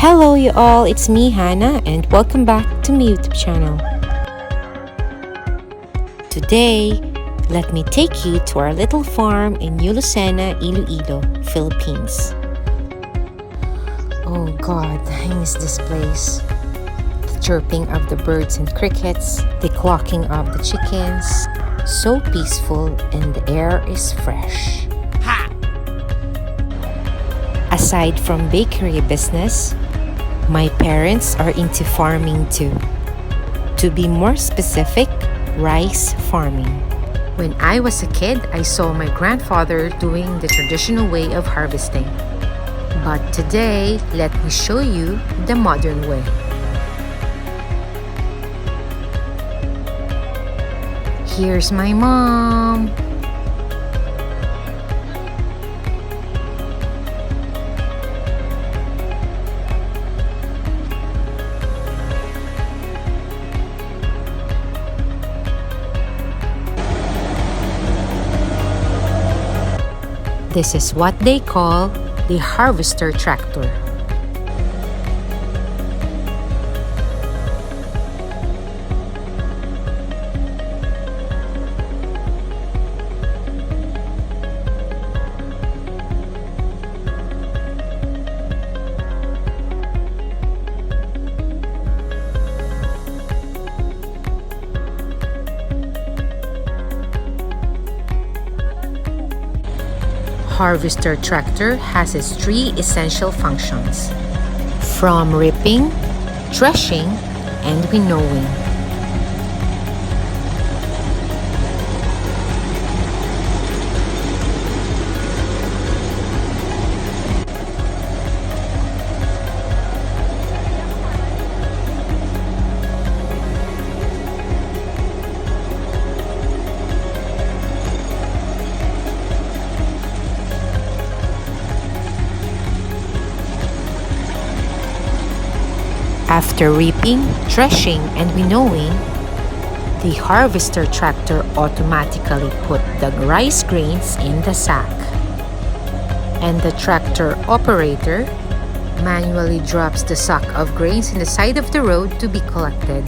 Hello you all, it's me Hannah and welcome back to my YouTube channel. Today, let me take you to our little farm in Lucena, Iloilo, Philippines. Oh God, I miss this place. The chirping of the birds and crickets, the clucking of the chickens. So peaceful and the air is fresh. Aside from bakery business, my parents are into farming too. To be more specific, rice farming. When I was a kid, I saw my grandfather doing the traditional way of harvesting. But today, let me show you the modern way. Here's my mom. This is what they call the harvester tractor. Harvester tractor has its three essential functions, from reaping, threshing, and winnowing. After reaping, threshing, and winnowing, the harvester tractor automatically put the rice grains in the sack. And the tractor operator manually drops the sack of grains in the side of the road to be collected.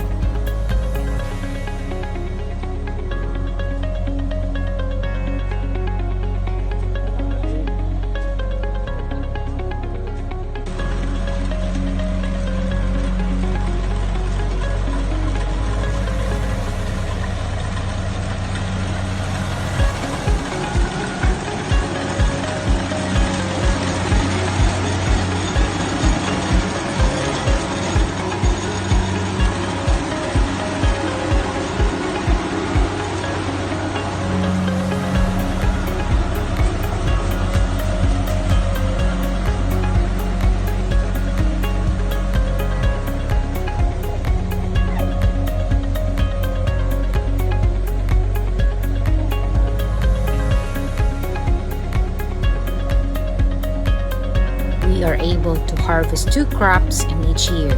We are able to harvest 2 crops in each year.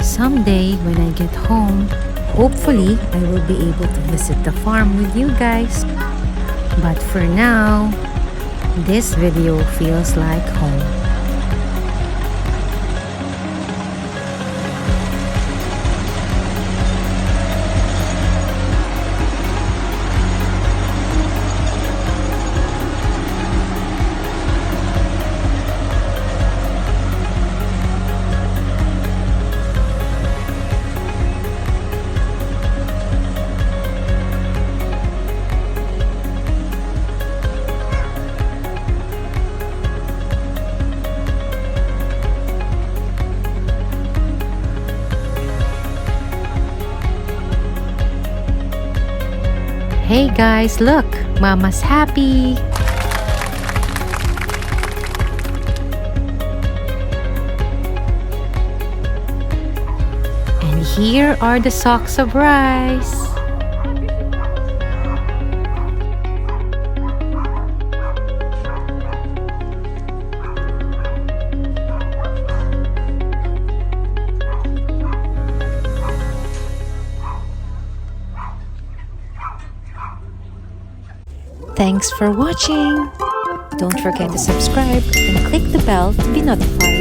Someday when I get home, hopefully I will be able to visit the farm with you guys. But for now, this video feels like home. Hey guys, look! Mama's happy! And here are the stalks of rice. Thanks for watching! Don't forget to subscribe and click the bell to be notified.